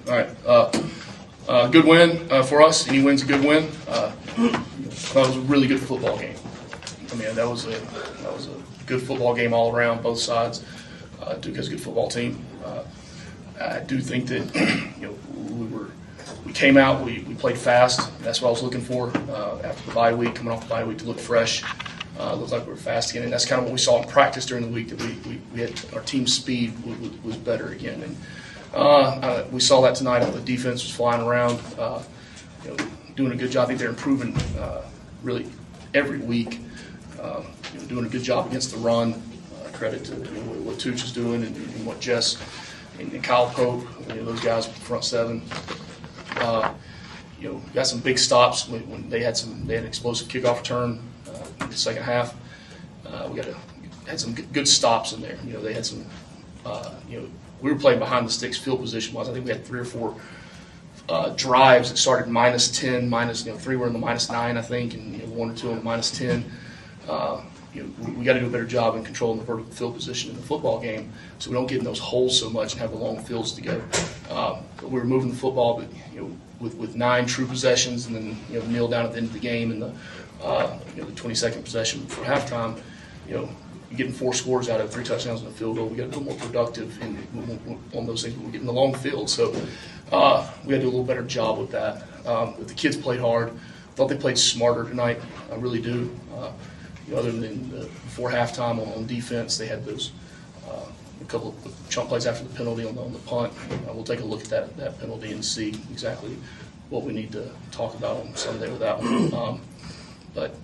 All right. Good win for us. Any win's a good win. That was a really good football game. I mean, that was a good football game all around, both sides. Duke has a good football team. I do think that we came out, we played fast. That's what I was looking for after the bye week, coming off the bye week to look fresh. Looked like we were fast again, and that's kind of what we saw in practice during the week. That we had our team speed was better again, and we saw that tonight. The defense was flying around, doing a good job. I think they're improving really every week. Doing a good job against the run. Credit to what Tooch is doing and what Jess and Kyle Pope, those guys front seven. Got some big stops when they had an explosive kickoff return in the second half. We had some good stops in there. They had some. We were playing behind the sticks field position wise. I think we had 3 or 4 drives that started -10, 3 were in the -9, I think, and 1 or 2 in the -10. We got to do a better job in controlling the vertical field position in the football game, so we don't get in those holes so much and have the long fields to go. But we were moving the football, but with 9 true possessions, and then kneel down at the end of the game, and the 22nd possession for halftime. You're getting 4 scores out of 3 touchdowns and a field goal. We got to be a little more productive on those things. We're getting the long field, so we got to do a little better job with that. But the kids played hard. Thought they played smarter tonight. I really do. Other than before halftime on defense, they had those a couple of chunk plays after the penalty on the punt. We'll take a look at that penalty and see exactly what we need to talk about on Sunday with that one. But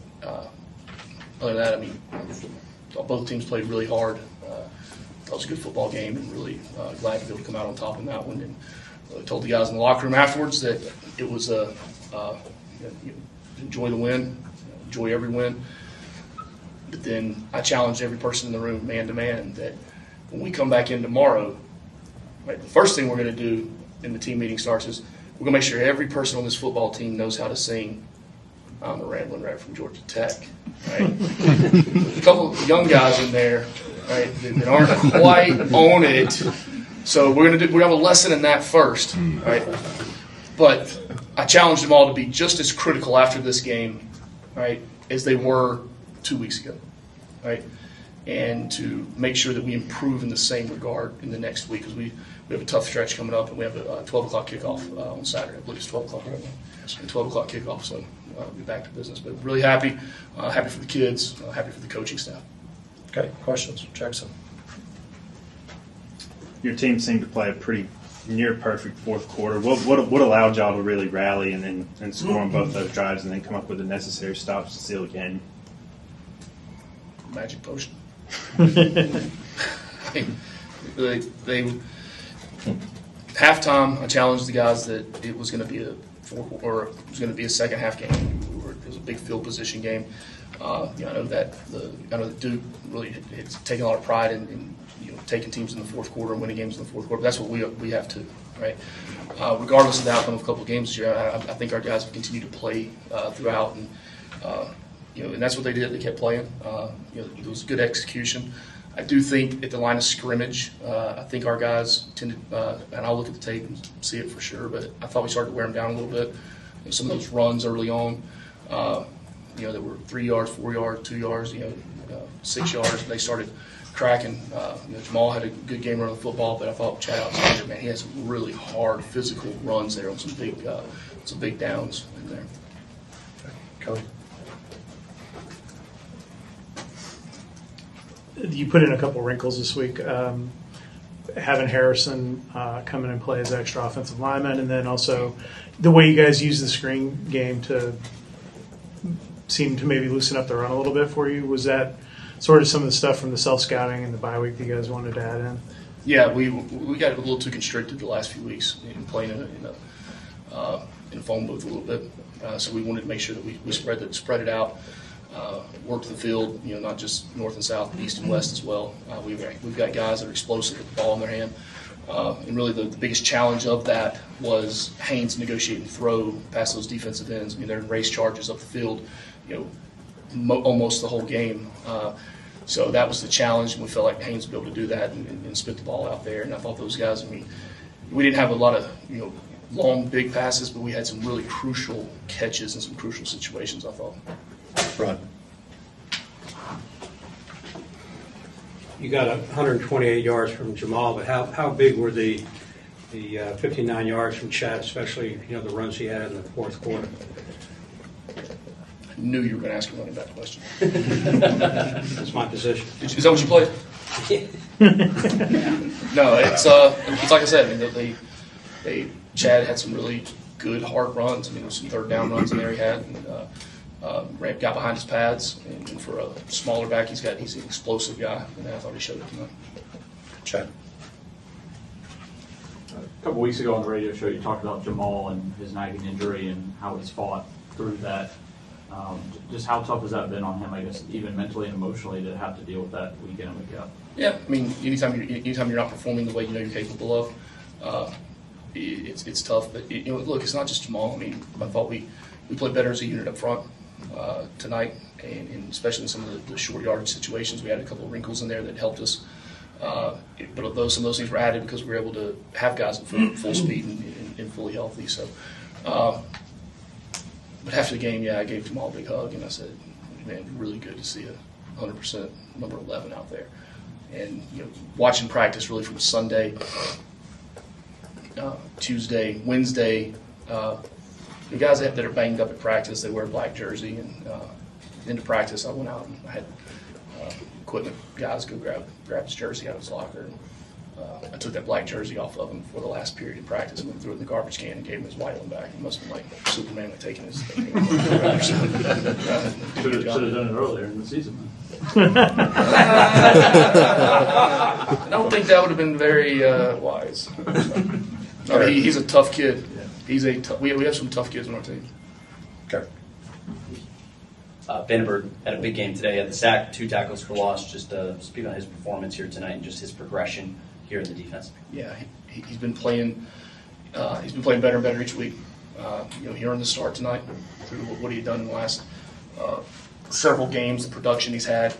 other than that, I mean, both teams played really hard. That was a good football game, and really glad to be able to come out on top in that one. And I told the guys in the locker room afterwards that it was enjoy the win, enjoy every win. But then I challenged every person in the room, man to man, that when we come back in tomorrow, right, the first thing we're going to do when the team meeting starts is we're going to make sure every person on this football team knows how to sing "I'm a Rambling Rat from Georgia Tech." Right? There's a couple of young guys in there, right, that aren't quite on it, so we're going to have a lesson in that first, right? But I challenged them all to be just as critical after this game, right, as they were 2 weeks ago, right? And to make sure that we improve in the same regard in the next week, because we have a tough stretch coming up, and we have a 12 o'clock kickoff on Saturday. I believe it's 12 o'clock right now. Yes, 12 o'clock kickoff, so we'll be back to business. But really happy for the kids, happy for the coaching staff. Okay, questions? Jackson. Your team seemed to play a pretty near perfect fourth quarter. What allowed y'all to really rally and score on both those drives and then come up with the necessary stops to seal the game? Magic potion. they halftime. I challenged the guys that it was going to be a second half game. It was a big field position game. I know that Duke really has taken a lot of pride in taking teams in the fourth quarter and winning games in the fourth quarter. But that's what we have to, right? Regardless of the outcome of a couple of games this year, I think our guys have continued to play throughout, and and that's what they did. They kept playing. It was good execution. I do think at the line of scrimmage, I think our guys tended, and I'll look at the tape and see it for sure, but I thought we started to wear them down a little bit. Some of those runs early on, that were 3 yards, 4 yards, 2 yards, 6 yards. They started cracking. Jamal had a good game running the football, but I thought Chad Alexander, man, he had some really hard physical runs there on some big downs in there. Kelly. You put in a couple wrinkles this week, having Harrison come in and play as extra offensive lineman, and then also the way you guys use the screen game to seem to maybe loosen up the run a little bit for you. Was that sort of some of the stuff from the self-scouting and the bye week that you guys wanted to add in? Yeah, we got a little too constricted the last few weeks in playing in a phone booth a little bit. So we wanted to make sure that we spread it out. Work the field, not just north and south, but east and west as well. We've got guys that are explosive with the ball in their hand. And really the biggest challenge of that was Haynes negotiating throw past those defensive ends. I mean, they're in race charges up the field, almost the whole game. So that was the challenge, and we felt like Haynes would be able to do that and spit the ball out there. And I thought those guys, we didn't have a lot of long big passes, but we had some really crucial catches and some crucial situations, I thought. Rod. You got 128 yards from Jamal, but how big were the 59 yards from Chad, especially the runs he had in the fourth quarter? I knew you were going to ask a running back question. That's my position. Is that what you played? No, it's like I said. I mean, Chad had some really good hard runs. I mean, there was some third down runs in there he had. And, Ramp got behind his pads, and for a smaller back, he's an explosive guy, and I thought he showed it tonight. Chad. A couple weeks ago on the radio show, you talked about Jamal and his nagging injury and how he's fought through that. Just how tough has that been on him, I guess, even mentally and emotionally, to have to deal with that week in and week out? Yeah, I mean, anytime you're not performing the way you're capable of, it's tough. But look, it's not just Jamal. I mean, I thought we played better as a unit up front tonight, and especially in some of the short yardage situations, we had a couple of wrinkles in there that helped us. But some of those things were added because we were able to have guys at full speed and fully healthy. So, but after the game, I gave Jamal a big hug, and I said, "Man, really good to see a 100% number 11 out there." And watching practice really from Sunday, Tuesday, Wednesday. The guys that are banged up at practice, they wear a black jersey, and into practice, I went out and I had equipment guys go grab his jersey out of his locker. And, I took that black jersey off of him before the last period of practice and threw it in the garbage can and gave him his white one back. He must have been like Superman had taken his. Should have done it earlier in the season. I don't think that would have been very wise. I mean, he's a tough kid. We have some tough kids on our team. Okay. Vandenberg had a big game today. Had the sack, 2 tackles for loss. Just speak on his performance here tonight and just his progression here in the defense. Yeah, he's been playing. He's been playing better and better each week. Here on the start tonight, through what he had done in the last several games, the production he's had.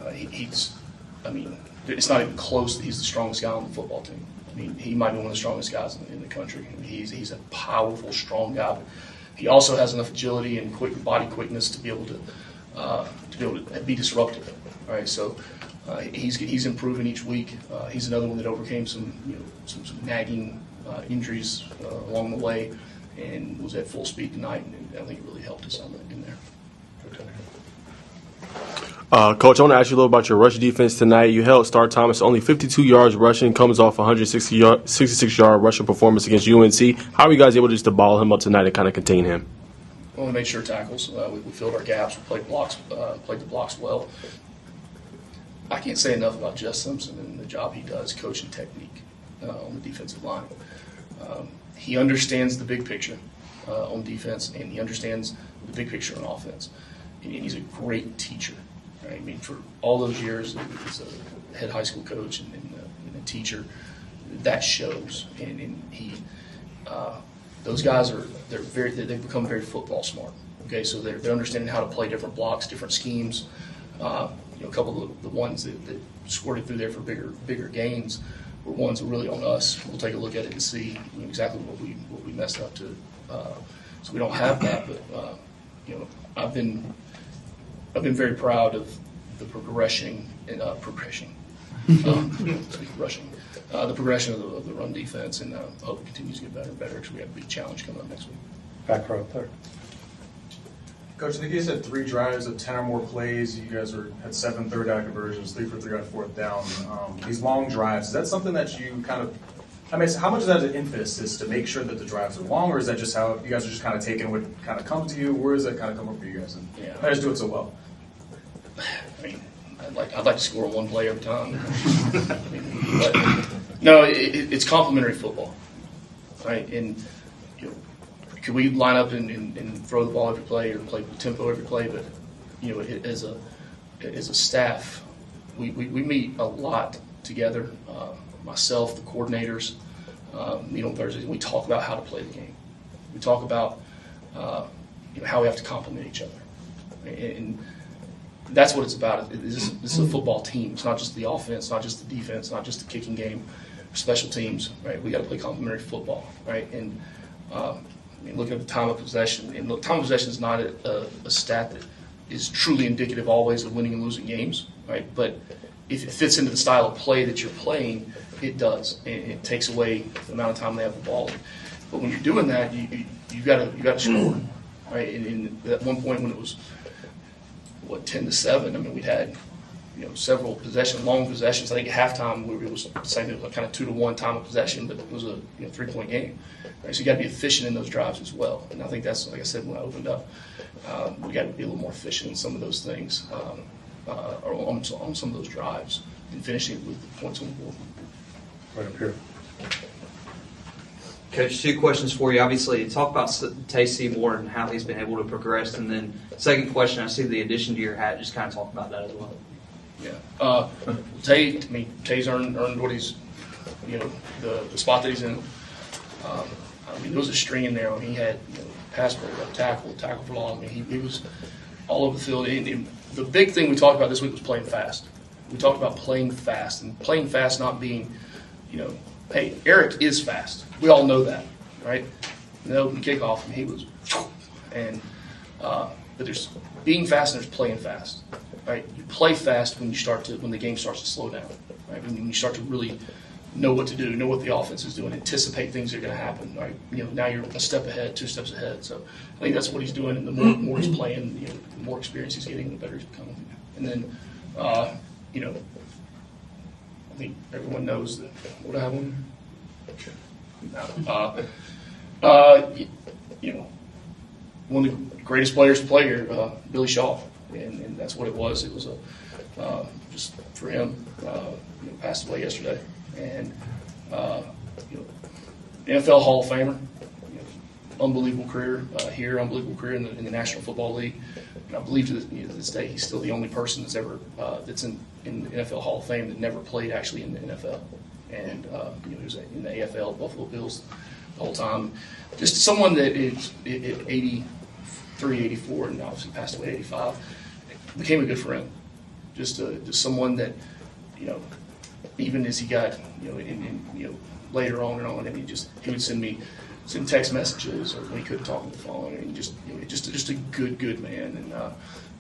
I mean, it's not even close that he's the strongest guy on the football team. I mean, he might be one of the strongest guys in the country. I mean, he's a powerful, strong guy. But he also has enough agility and quick body quickness to be able to be disruptive. All right, so he's improving each week. He's another one that overcame some nagging injuries along the way, and was at full speed tonight. And I think it really helped us in there. Coach, I want to ask you a little about your rush defense tonight. You held Star Thomas only 52 yards rushing, comes off 166-yard rushing performance against UNC. How are you guys able just to ball him up tonight and kind of contain him? Well, we made sure tackles. We filled our gaps. We played the blocks well. I can't say enough about Jess Simpson and the job he does coaching technique on the defensive line. He understands the big picture on defense, and he understands the big picture on offense. And he's a great teacher. Right? I mean, for all those years as a head high school coach and a teacher, that shows. And those guys they've become very football smart. Okay, so they're understanding how to play different blocks, different schemes. A couple of the ones that squirted through there for bigger gains were ones that really on us. We'll take a look at it and see exactly what we messed up to. So we don't have that, but I've been very proud of the progression and the progression of the run defense, and I hope it continues to get better and better because we have a big challenge coming up next week. Back row, third. Coach, I think you said 3 drives of 10 or more plays. You guys had 7 third-down conversions, 3 for 3 on fourth down. These long drives, is that something that you kind of – I mean, how much of that is an emphasis to make sure that the drives are long, or is that just how you guys are just kind of taking what kind of comes to you? Where does that kind of come up for you guys? And Yeah. how do you guys do it so well? I mean, I'd like to score one play every time. But no, it's complementary football, right? And could we line up and throw the ball every play or play tempo every play? But as a staff, we meet a lot together. Myself, the coordinators, meet on Thursdays, and we talk about how to play the game. We talk about how we have to complement each other, and that's what it's about. This is a football team. It's not just the offense, not just the defense, not just the kicking game. special teams, right? We got to play complementary football, right? And I mean, looking at the time of possession, and look, time of possession is not a stat that is truly indicative always of winning and losing games, right? But if it fits into the style of play that you're playing, it does. And it takes away the amount of time they have the ball. But when you're doing that, you got to score, right? And at one point when it was 10-7, I mean, we'd had several long possessions. I think at halftime it was saying it was kind of 2-1 time of possession, but it was a 3-point game. Right? So you got to be efficient in those drives as well. And I think that's, like I said when I opened up, we got to be a little more efficient in some of those things, or on some of those drives, and finishing it with the points on the board. Right up here. Coach, 2 questions for you. Obviously, talk about Tay Seymour and how he's been able to progress. And then, second question, I see the addition to your hat. Just kind of talk about that as well. Yeah. Tay's earned what he's, the spot that he's in. I mean, there was a string in there. I mean, he had pass pro, tackle for long. I mean, he was all over the field. And the big thing we talked about this week was playing fast. We talked about playing fast, and playing fast not being, hey, Eric is fast. We all know that, right? In the open kickoff, he was, and but there's being fast and there's playing fast, right? You play fast when the game starts to slow down, right? When you start to really know what to do, know what the offense is doing, anticipate things that are going to happen, right? Now you're a step ahead, 2 steps ahead. So I think that's what he's doing, and the more he's playing, the more experience he's getting, the better he's becoming. And then, I think everyone knows that. What I have on? One of the greatest players to play here, Billy Shaw, and that's what it was. It was just for him. Passed away yesterday, and NFL Hall of Famer. Unbelievable career here, unbelievable career in the National Football League. And I believe to this day he's still the only person that's ever that's in the NFL Hall of Fame that never played actually in the NFL. And he was in the AFL, Buffalo Bills, the whole time. Just someone that is at 83, 84, and obviously passed away at 85, became a good friend. Just someone that, even as he got, later on and on, and he would send text messages, or when he couldn't talk on the phone, and just a good man.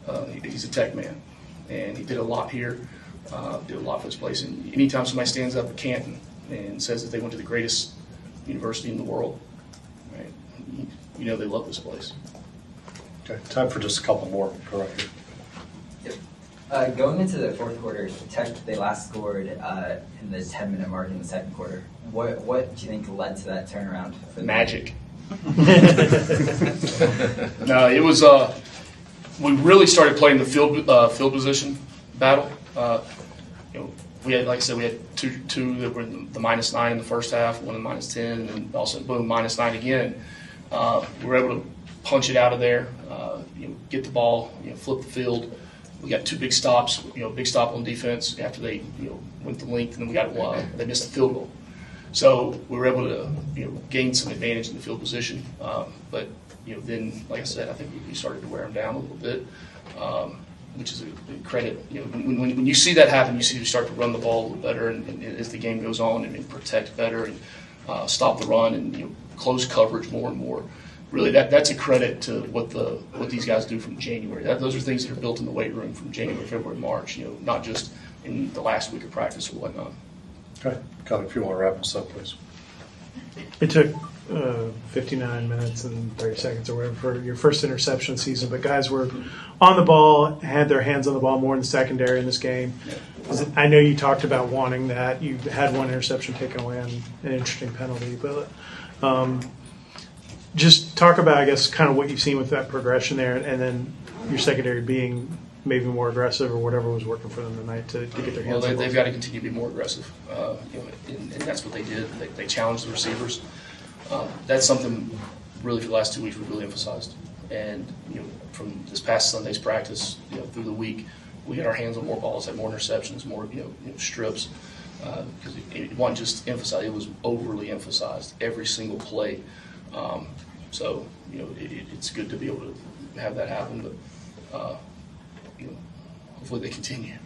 And he's a tech man, and he did a lot here. Did a lot for this place. And anytime somebody stands up at Canton and says that they went to the greatest university in the world, right? They love this place. Okay, time for just a couple more. Go right here. Yep. Going into the fourth quarter, Tech, they last scored in the 10-minute mark in the second quarter. What do you think led to that turnaround? Magic. No, it was. We really started playing the field position battle. We had, like I said, we had two that were in the -9 in the first half, one in the -10, and also boom, -9 again. We were able to punch it out of there, get the ball, flip the field. We got 2 big stops, big stop on defense after they went the length, and then we got they missed the field goal. So we were able to gain some advantage in the field position, but then, like I said, I think we started to wear them down a little bit. Which is a credit. When you see that happen, you start to run the ball a little better, and as the game goes on, and protect better, and stop the run, and close coverage more and more. Really, that's a credit to what these guys do from January. Those are things that are built in the weight room from January, February, March. Not just in the last week of practice or whatnot. Okay, Kelly, if you want to wrap us up, please. It took 59 minutes and 30 seconds or whatever for your first interception season, but guys were on the ball, had their hands on the ball more in the secondary in this game. I know you talked about wanting that. You had one interception taken away on an interesting penalty, but just talk about, I guess, kind of what you've seen with that progression there, and then your secondary being maybe more aggressive or whatever was working for them tonight to get their hands on the ball. They've got to continue to be more aggressive, and that's what they did. They challenged the receivers. That's something really for the last 2 weeks we've really emphasized. And from this past Sunday's practice, through the week, we had our hands on more balls, had more interceptions, more strips. Because it wasn't just emphasized; it was overly emphasized every single play. So it's good to be able to have that happen, but hopefully they continue.